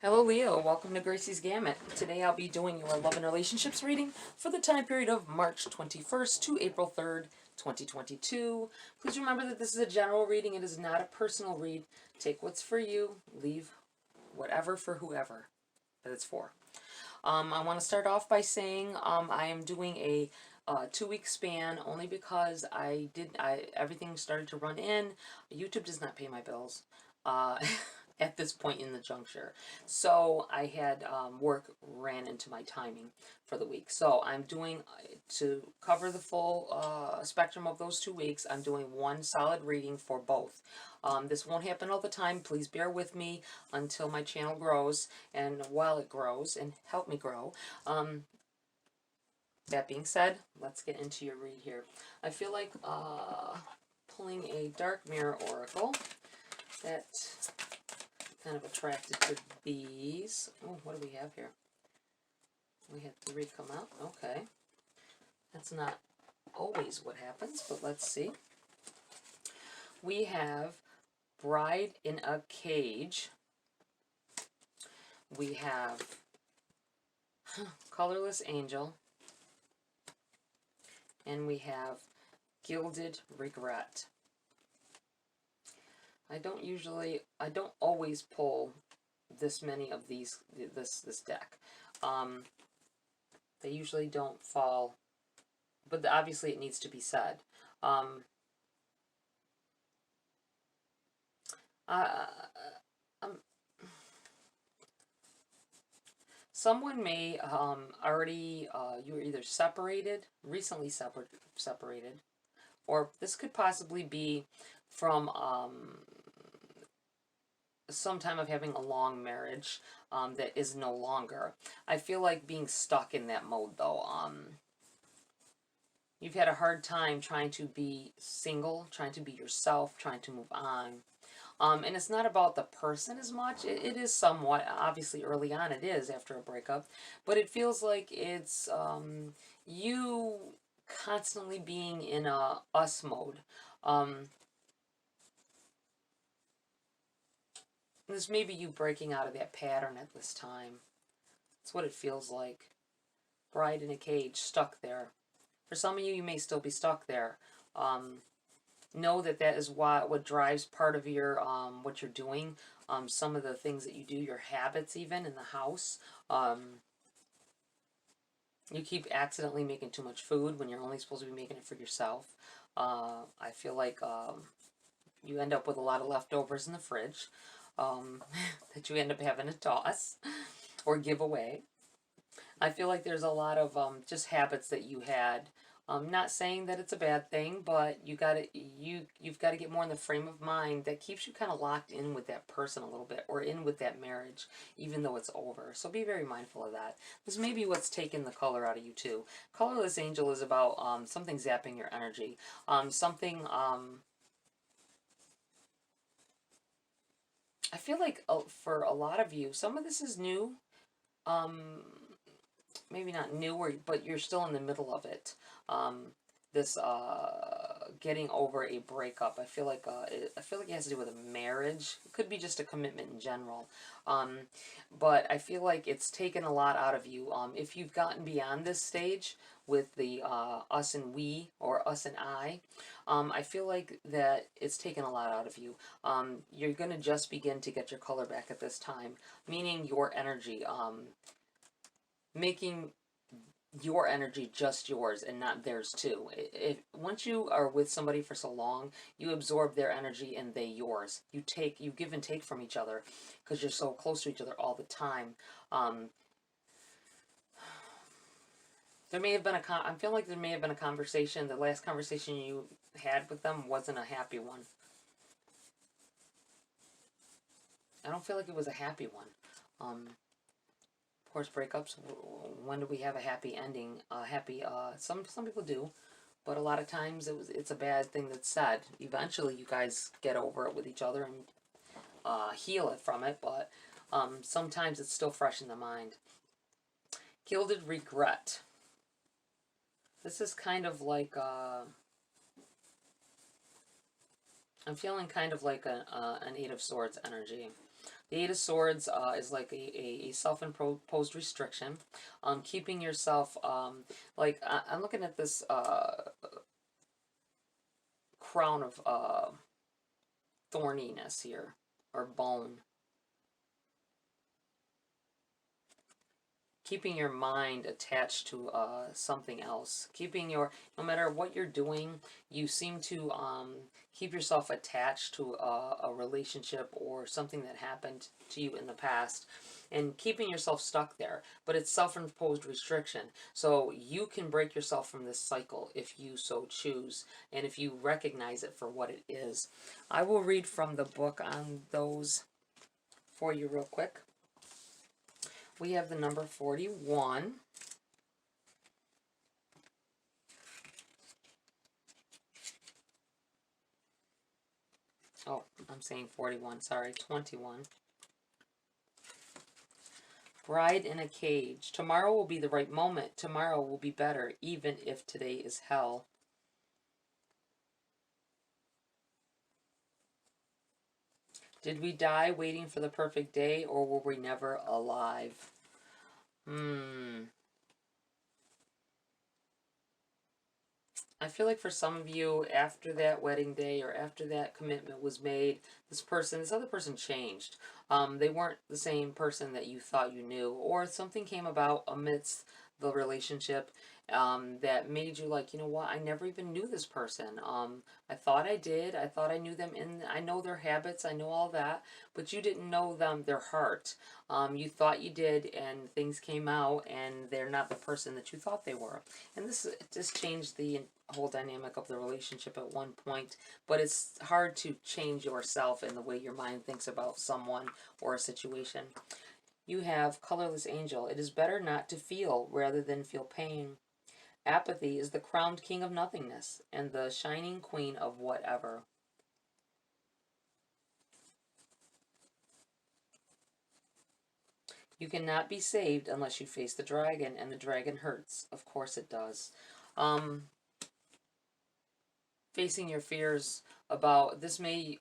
Hello Leo, welcome to Gracie's Gamut. Today I'll be doing your love and relationships reading for the time period of March 21st to April 3rd, 2022. Please remember that this is a general reading, it is not a personal read. Take what's for you, leave whatever for whoever that it's for. I want to start off by saying I am doing a 2-week span only because everything started to run in. YouTube does not pay my bills. At this point in the juncture. So I had work ran into my timing for the week. So I'm doing, to cover the full spectrum of those 2 weeks, I'm doing one solid reading for both. This won't happen all the time. Please bear with me until my channel grows and while it grows and help me grow. That being said, let's get into your read here. I feel like pulling a Dark Mirror Oracle that kind of attracted to these. Oh, what do we have here? We had 3 come out. Okay. That's not always what happens, but let's see. We have Bride in a Cage. We have Colorless Angel. And we have Gilded Regret. I don't always pull this many of these, this deck. They usually don't fall, but obviously it needs to be said. Someone may already, you were either recently separated, or this could possibly be from some time of having a long marriage that is no longer. I feel like being stuck in that mode though. You've had a hard time trying to be single, trying to be yourself, trying to move on. And it's not about the person as much. It is somewhat, obviously early on it is after a breakup, but it feels like it's you constantly being in a us mode. This may be you breaking out of that pattern at this time. That's what it feels like. Bride in a cage, stuck there. For some of you, you may still be stuck there. Know that that is what drives part of your what you're doing. Some of the things that you do, your habits even in the house. You keep accidentally making too much food when you're only supposed to be making it for yourself. I feel like you end up with a lot of leftovers in the fridge that you end up having to toss or give away. I feel like there's a lot of just habits that you had. Not saying that it's a bad thing, but you've got to get more in the frame of mind that keeps you kind of locked in with that person a little bit, or in with that marriage, even though it's over. So be very mindful of that. This may be what's taken the color out of you too. Colorless Angel is about something zapping your energy, something. I feel like for a lot of you, some of this is new. Maybe not newer, but you're still in the middle of it. This getting over a breakup. I feel like it has to do with a marriage. It could be just a commitment in general. But I feel like it's taken a lot out of you. If you've gotten beyond this stage with the us and we, or us and I feel like that it's taken a lot out of you. You're going to just begin to get your color back at this time, meaning your energy. Making your energy just yours and not theirs too. Once you are with somebody for so long, you absorb their energy and they yours. You give and take from each other because you're so close to each other all the time. There may have been I'm feeling like there may have been a conversation. The last conversation you had with them wasn't a happy one. I don't feel like it was a happy one. Of course, breakups, when do we have a happy ending? Some people do, but a lot of times it's a bad thing that's said. Eventually you guys get over it with each other and heal it from it, but sometimes it's still fresh in the mind. Gilded Regret. This is kind of like I'm feeling kind of like an Eight of Swords energy. The Eight of Swords is like a self-imposed restriction. Keeping yourself, like, I'm looking at this crown of thorniness here, or bone. Keeping your mind attached to something else. Keeping your, no matter what you're doing, you seem to keep yourself attached to a relationship or something that happened to you in the past, and keeping yourself stuck there. But it's self-imposed restriction. So you can break yourself from this cycle if you so choose, and if you recognize it for what it is. I will read from the book on those for you real quick. We have the number 41. Oh, I'm saying 41, sorry, 21. Bride in a cage. Tomorrow will be the right moment. Tomorrow will be better, even if today is hell. Did we die waiting for the perfect day, or were we never alive? I feel like for some of you, after that wedding day or after that commitment was made, this other person changed. They weren't the same person that you thought you knew, or something came about amidst the relationship that made you like, you know what, I never even knew this person. I thought I did. I thought I knew them, and I know their habits. I know all that, but you didn't know them, their heart. You thought you did, and things came out, and they're not the person that you thought they were. And this just changed the whole dynamic of the relationship at one point, but it's hard to change yourself and the way your mind thinks about someone or a situation. You have colorless angel. It is better not to feel rather than feel pain. Apathy is the crowned king of nothingness and the shining queen of whatever. You cannot be saved unless you face the dragon, and the dragon hurts. Of course it does. Facing your fears about this may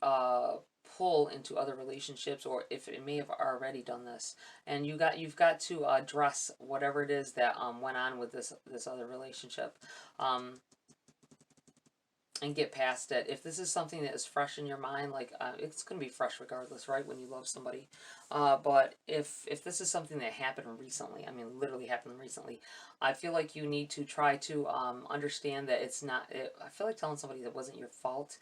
pull into other relationships, or if it may have already done this, and you've got to address whatever it is that went on with this other relationship, and get past it. If this is something that is fresh in your mind, like it's going to be fresh regardless, right, when you love somebody. But if this is something that happened recently, I mean literally happened recently, I feel like you need to try to understand that it's not, I feel like telling somebody that wasn't your fault.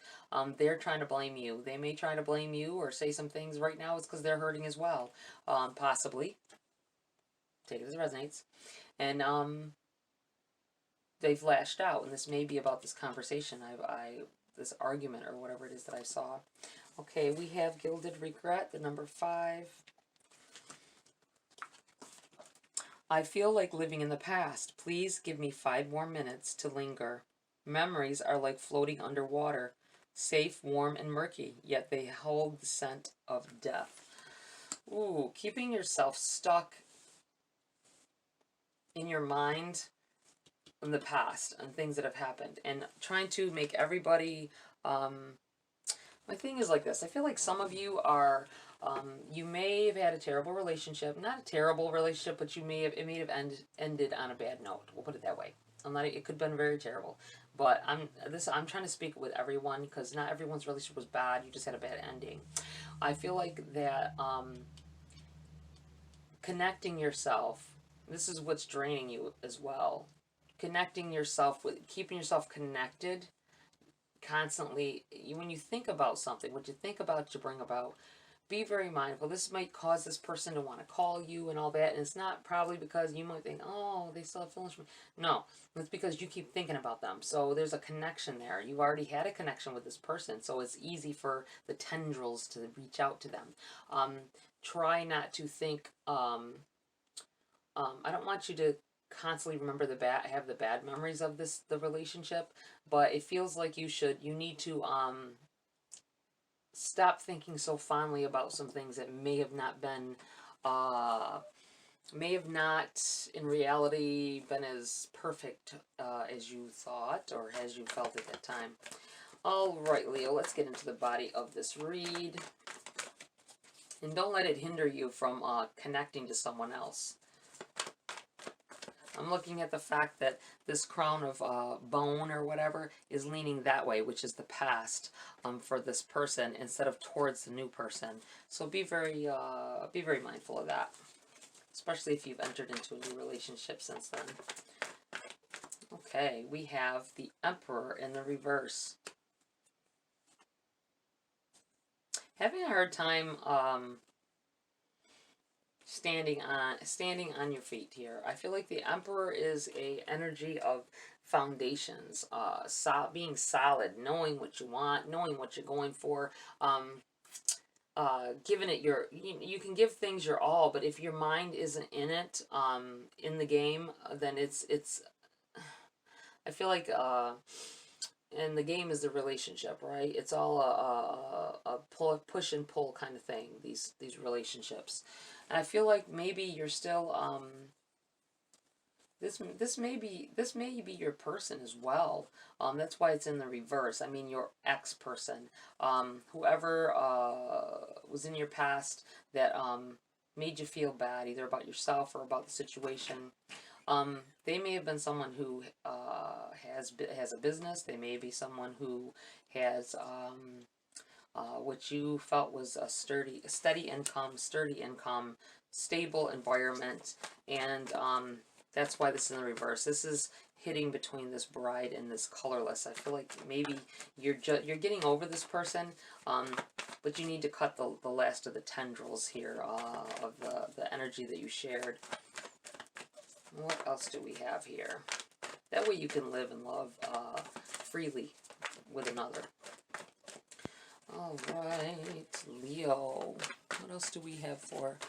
They're trying to blame you. They may try to blame you or say some things right now. It's because they're hurting as well. Possibly. Take it as it resonates. And they've lashed out, and this may be about this conversation, this argument or whatever it is that I saw. Okay, we have Gilded Regret, the number 5. I feel like living in the past. Please give me 5 more minutes to linger. Memories are like floating underwater, safe, warm, and murky, yet they hold the scent of death. Ooh, keeping yourself stuck in your mind in the past and things that have happened, and trying to make everybody my thing is like this. I feel like some of you are you may have had a terrible relationship, not a terrible relationship, but it may have ended on a bad note. We'll put it that way. It could have been very terrible, but I'm trying to speak with everyone, because not everyone's relationship was bad. You just had a bad ending. I feel like that connecting yourself, this is what's draining you as well. Connecting yourself with, keeping yourself connected constantly. When you think about something, what you think about, you bring about. Be very mindful. This might cause this person to want to call you and all that, and it's not probably because you might think, oh, they still have feelings for me. No, it's because you keep thinking about them. So there's a connection there. You've already had a connection with this person, so it's easy for the tendrils to reach out to them. Try not to think, I don't want you to constantly remember have the bad memories of the relationship, but it feels like you need to stop thinking so fondly about some things that may have not been, may have not in reality been as perfect as you thought or as you felt at that time. All right, Leo, let's get into the body of this read. And don't let it hinder you from connecting to someone else. I'm looking at the fact that this crown of bone or whatever is leaning that way, which is the past for this person, instead of towards the new person. So be very mindful of that, especially if you've entered into a new relationship since then. Okay, we have the Emperor in the reverse. Having a hard time standing on your feet here. I feel like the Emperor is a energy of foundations, being solid, knowing what you want, knowing what you're going for, giving it your, you can give things your all, but if your mind isn't in it, in the game, then it's I feel like and the game is the relationship, right? It's all a push and pull kind of thing, these relationships. And I feel like maybe you're still this may be your person as well. That's why it's in the reverse. I mean, your ex person, whoever was in your past that made you feel bad, either about yourself or about the situation. They may have been someone who has a business. They may be someone who has what you felt was a steady income, stable environment, and that's why this is in the reverse. This is hitting between this bride and this colorless. I feel like maybe you're getting over this person, but you need to cut the last of the tendrils here of the energy that you shared. What else do we have here? That way you can live and love freely with another. All right, Leo. What else do we have for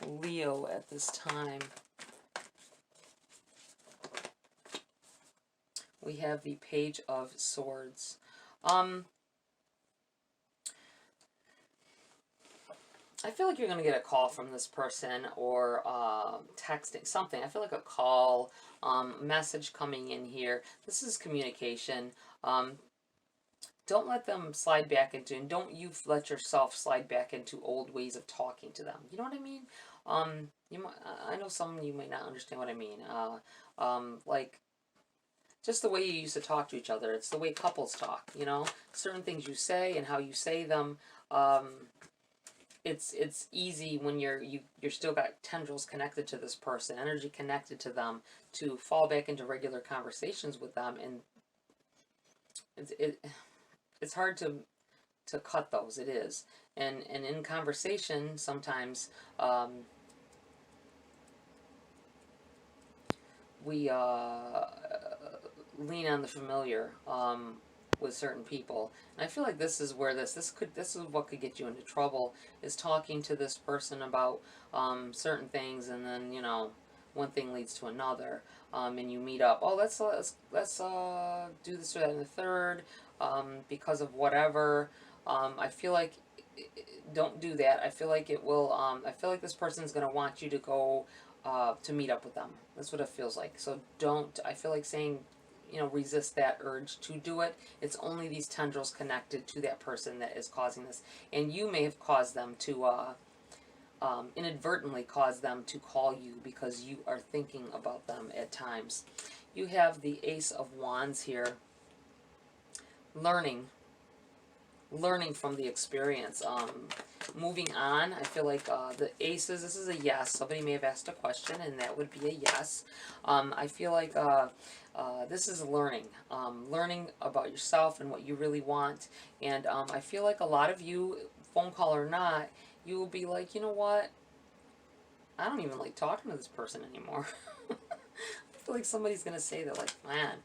Leo at this time? We have the Page of Swords. I feel like you're going to get a call from this person, or texting, something. I feel like a call, message coming in here. This is communication. Don't let them slide back into, and don't you let yourself slide back into old ways of talking to them. You know what I mean? I know some of you may not understand what I mean. Like, just the way you used to talk to each other. It's the way couples talk, you know? Certain things you say and how you say them. It's easy when you're still got tendrils connected to this person, energy connected to them, to fall back into regular conversations with them, and it's hard to cut those. It is, and in conversation sometimes we lean on the familiar with certain people. And I feel like this is where this is what could get you into trouble, is talking to this person about certain things, and then, you know, one thing leads to another, and you meet up. Oh, let's do this or that and the third, because of whatever. I feel like don't do that. I feel like it will. I feel like this person's gonna want you to go to meet up with them. That's what it feels like. So don't. I feel like saying, you know, resist that urge to do it. It's only these tendrils connected to that person that is causing this, and you may have caused them to inadvertently cause them to call you because you are thinking about them at times. You have the Ace of Wands here. Learning from the experience. Moving on. I feel like the aces, this is a yes. Somebody may have asked a question, and that would be a yes. I feel like this is learning. Learning about yourself and what you really want. And I feel like a lot of you, phone call or not, you will be like, you know what? I don't even like talking to this person anymore. I feel like somebody's going to say that, like, man,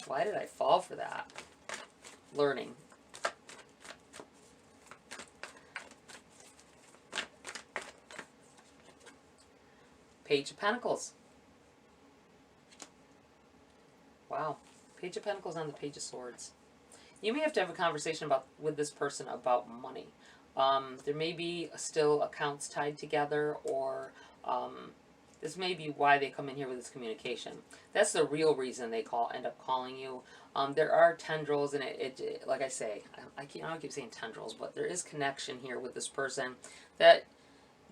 why did I fall for that? Learning. Page of Pentacles. Wow. Page of Pentacles on the Page of Swords. You may have to have a conversation with this person about money. There may be still accounts tied together, or This may be why they come in here with this communication. That's the real reason they end up calling you. There are tendrils, and it like I say, I don't keep saying tendrils, but there is connection here with this person that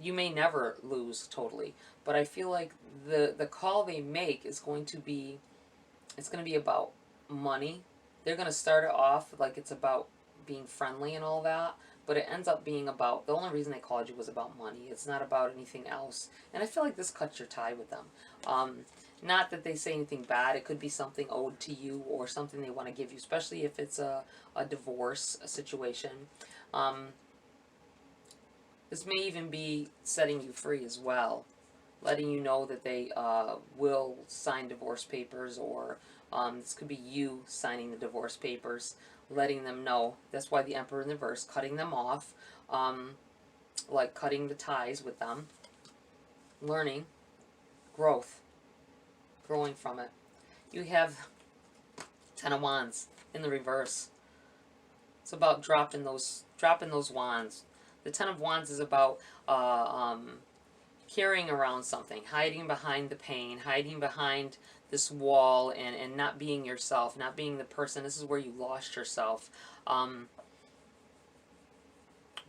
you may never lose totally. But I feel like the call they make is going to be, it's going to be about money. They're going to start it off like it's about being friendly and all that, but it ends up being about, the only reason they called you was about money. It's not about anything else. And I feel like this cuts your tie with them. Not that they say anything bad. It could be something owed to you or something they want to give you, especially if it's a divorce situation. This may even be setting you free as well, letting you know that they will sign divorce papers, or this could be you signing the divorce papers, letting them know. That's why the Emperor in the reverse, cutting them off, like cutting the ties with them, learning, growth, growing from it. You have Ten of Wands in the reverse. It's about dropping those wands. The Ten of Wands is about carrying around something, hiding behind the pain, hiding behind this wall, and not being yourself, not being the person. This is where you lost yourself. But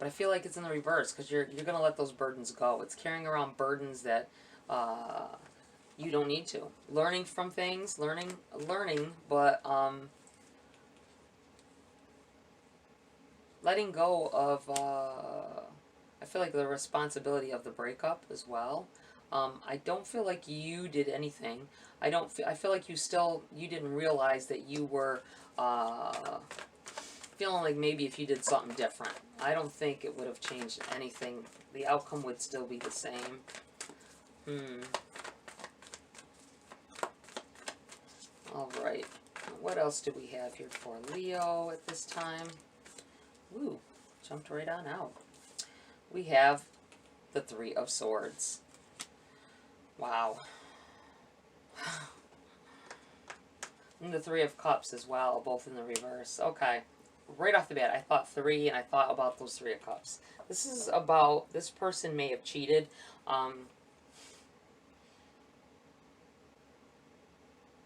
I feel like it's in the reverse, because you're going to let those burdens go. It's carrying around burdens that you don't need to. Learning from things, learning, but letting go of, I feel like the responsibility of the breakup as well. I don't feel like you did anything. I feel like you didn't realize that you were feeling like maybe if you did something different. I don't think it would have changed anything. The outcome would still be the same. Alright. What else do we have here for Leo at this time? Ooh, jumped right on out. We have the Three of Swords. Wow. And the Three of Cups as well, both in the reverse. Okay. Right off the bat, I thought three, and I thought about those Three of Cups. This is about, this person may have cheated.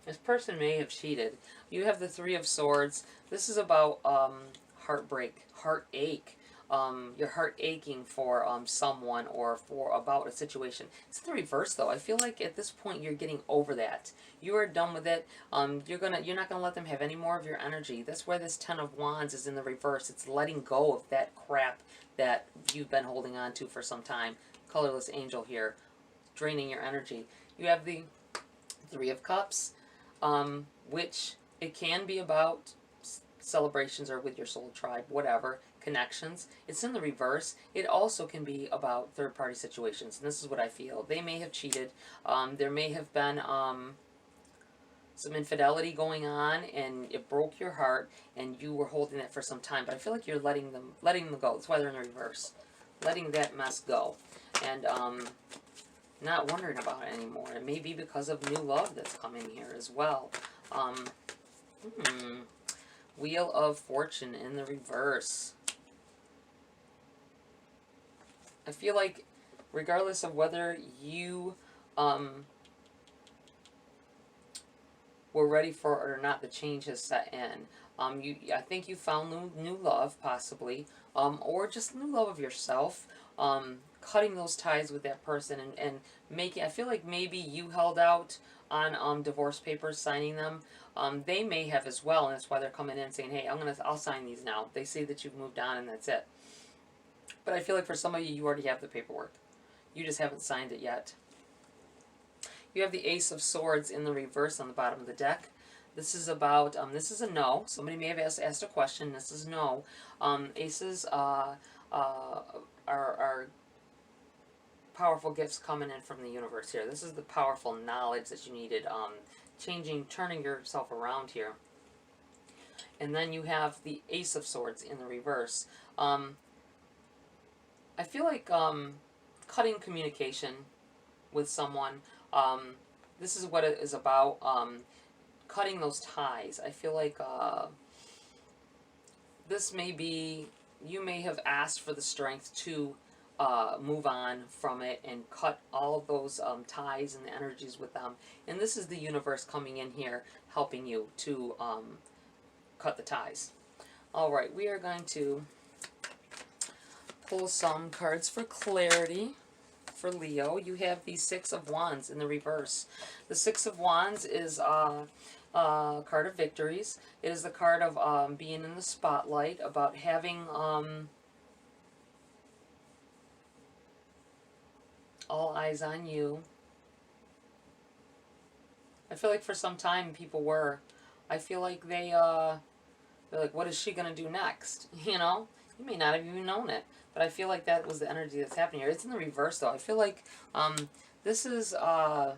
This person may have cheated. You have the Three of Swords. This is about heartbreak, heartache. Your heart aching for someone or about a situation. It's the reverse though. I feel like at this point you're getting over that. You are done with it. You're not gonna let them have any more of your energy. That's why this Ten of Wands is in the reverse. It's letting go of that crap that you've been holding on to for some time. Colorless angel here, draining your energy. You have the Three of Cups, which it can be about celebrations or with your soul tribe, whatever, connections. It's in the reverse. It also can be about third-party situations, and this is what I feel. They may have cheated. There may have been some infidelity going on, and it broke your heart, and you were holding it for some time. But I feel like you're letting them go. That's why they're in the reverse. Letting that mess go, and not wondering about it anymore. It may be because of new love that's coming here as well. Wheel of Fortune in the reverse. I feel like regardless of whether you were ready for it or not, the change has set in. I think you found new love, possibly, or just new love of yourself. Cutting those ties with that person and making, I feel like maybe you held out on divorce papers, signing them. They may have as well, and that's why they're coming in saying, hey, I'll sign these now. They say that you've moved on and that's it. But I feel like for some of you, you already have the paperwork. You just haven't signed it yet. You have the Ace of Swords in the reverse on the bottom of the deck. This is about, this is a no. Somebody may have asked a question. This is no. Aces are powerful gifts coming in from the universe here. This is the powerful knowledge that you needed. Turning yourself around here. And then you have the Ace of Swords in the reverse. I feel like cutting communication with someone, this is what it is about, cutting those ties. I feel like this may be, you may have asked for the strength to move on from it and cut all of those ties and the energies with them. And this is the universe coming in here helping you to cut the ties. All right, we are going to pull some cards for clarity for Leo. You have the Six of Wands in the reverse. The Six of Wands is a card of victories. It is the card of being in the spotlight, about having all eyes on you. I feel like for some time people were. I feel like they're like, what is she going to do next? You know? You may not have even known it. But I feel like that was the energy that's happening here. It's in the reverse, though. I feel like this is... I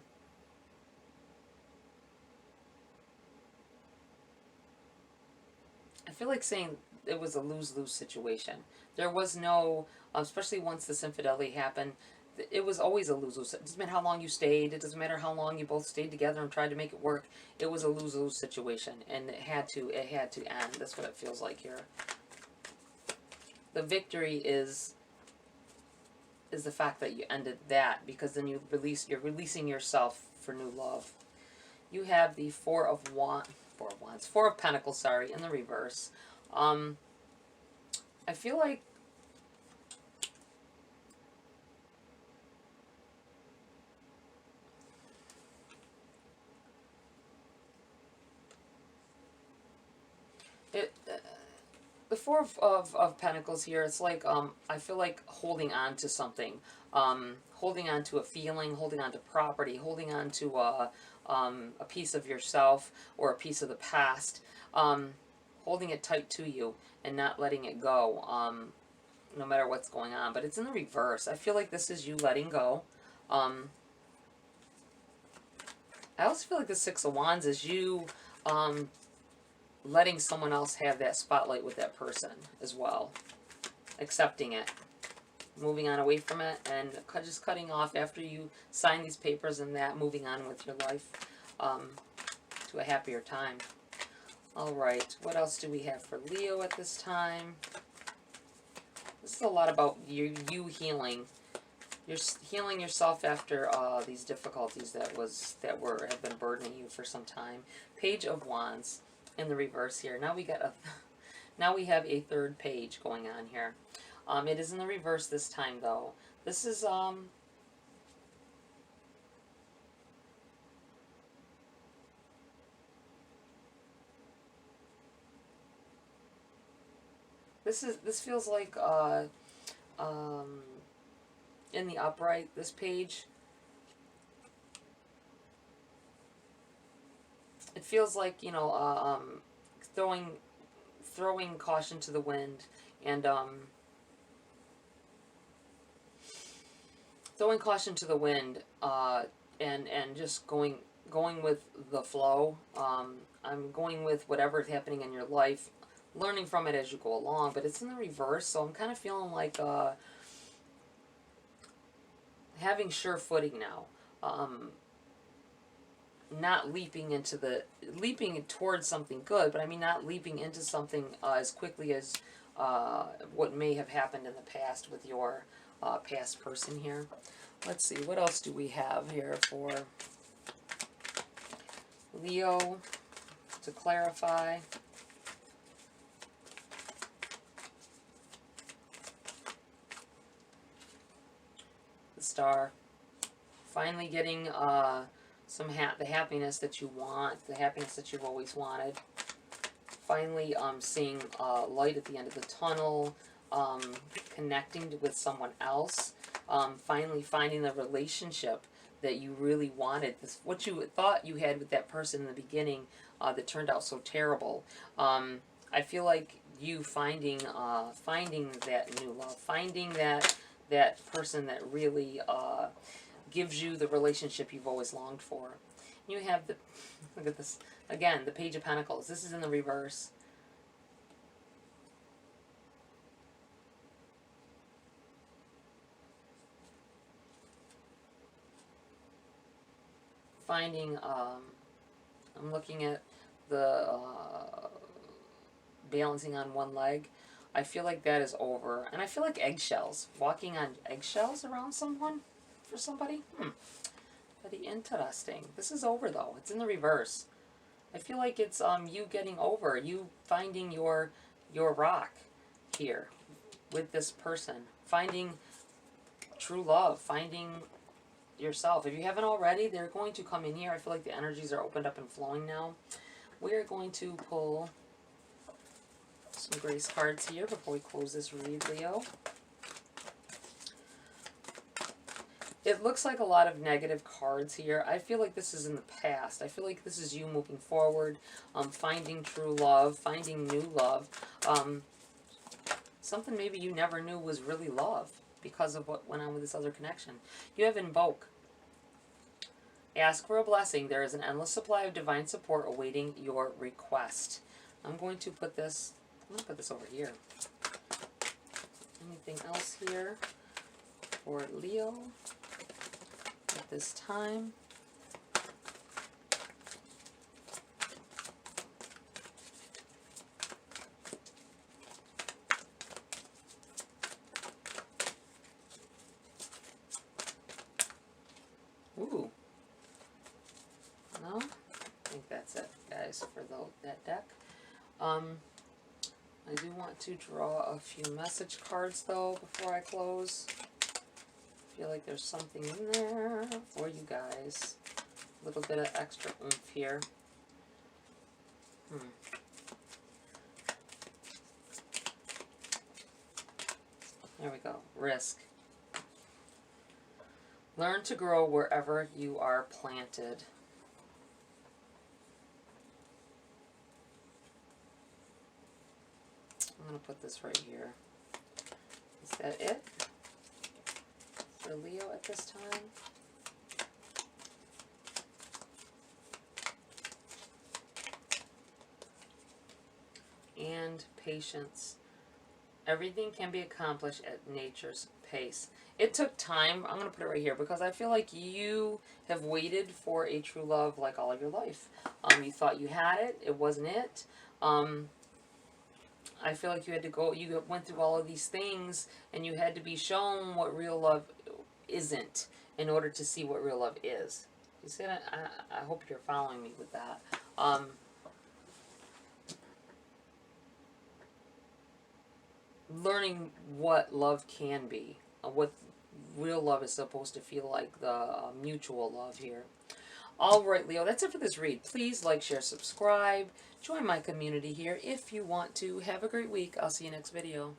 feel like saying it was a lose-lose situation. There was no... especially once this infidelity happened, it was always a lose-lose. It doesn't matter how long you stayed. It doesn't matter how long you both stayed together and tried to make it work. It was a lose-lose situation. And it had to end. That's what it feels like here. The victory is the fact that you ended that, because then you're releasing yourself for new love. You have the Four of Pentacles, sorry, in the reverse. I feel like the Four of Pentacles here, it's like, I feel like holding on to something. Holding on to a feeling, holding on to property, holding on to a piece of yourself or a piece of the past. Holding it tight to you and not letting it go, no matter what's going on. But it's in the reverse. I feel like this is you letting go. I also feel like the Six of Wands is you... letting someone else have that spotlight with that person as well. Accepting it. Moving on away from it, and just cutting off after you sign these papers and that, moving on with your life to a happier time. Alright, what else do we have for Leo at this time? This is a lot about you healing. You're healing yourself after these difficulties that have been burdening you for some time. Page of Wands in the reverse here. Now we have a third page going on here. It is in the reverse this time, though. This is this feels like in the upright, this page. It feels like, you know, throwing caution to the wind, and throwing caution to the wind, and just going with the flow. I'm going with whatever is happening in your life, learning from it as you go along. But it's in the reverse, so I'm kind of feeling like having sure footing now. Not leaping towards something good, but I mean not leaping into something as quickly as what may have happened in the past with your past person here. Let's see, what else do we have here for Leo to clarify? The Star. Finally getting the happiness that you want, the happiness that you've always wanted. Finally seeing light at the end of the tunnel, connecting with someone else, finally finding the relationship that you really wanted, what you thought you had with that person in the beginning that turned out so terrible. I feel like you finding that new love, finding that person that really gives you the relationship you've always longed for. You have look at this, again, the Page of Pentacles. This is in the reverse. Finding, I'm looking at the balancing on one leg. I feel like that is over. And I feel like eggshells. Walking on eggshells around someone, for somebody. Pretty interesting. This is over though. It's in the reverse. I feel like it's you getting over, you finding your rock here with this person. Finding true love, finding yourself. If you haven't already, they're going to come in here. I feel like the energies are opened up and flowing now. We're going to pull some grace cards here before we close this read, Leo. It looks like a lot of negative cards here. I feel like this is in the past. I feel like this is you moving forward, finding true love, finding new love. Something maybe you never knew was really love because of what went on with this other connection. You have invoke. Ask for a blessing. There is an endless supply of divine support awaiting your request. I'm going to put this over here. Anything else here for Leo at this time? Ooh. No? I think that's it, guys, for that deck. I do want to draw a few message cards, though, before I close. I feel like there's something in there for you guys. A little bit of extra oomph here. There we go. Risk. Learn to grow wherever you are planted. I'm going to put this right here. Is that it for Leo at this time? And patience. Everything can be accomplished at nature's pace. It took time. I'm going to put it right here because I feel like you have waited for a true love like all of your life. You thought you had it. It wasn't it. I feel like you had to go, you went through all of these things and you had to be shown what real love isn't in order to see what real love is. You see that? I hope you're following me with that. Learning what love can be, what real love is supposed to feel like, the mutual love here. All right, Leo, that's it for this read. Please like, share, subscribe. Join my community here if you want to. Have a great week. I'll see you next video.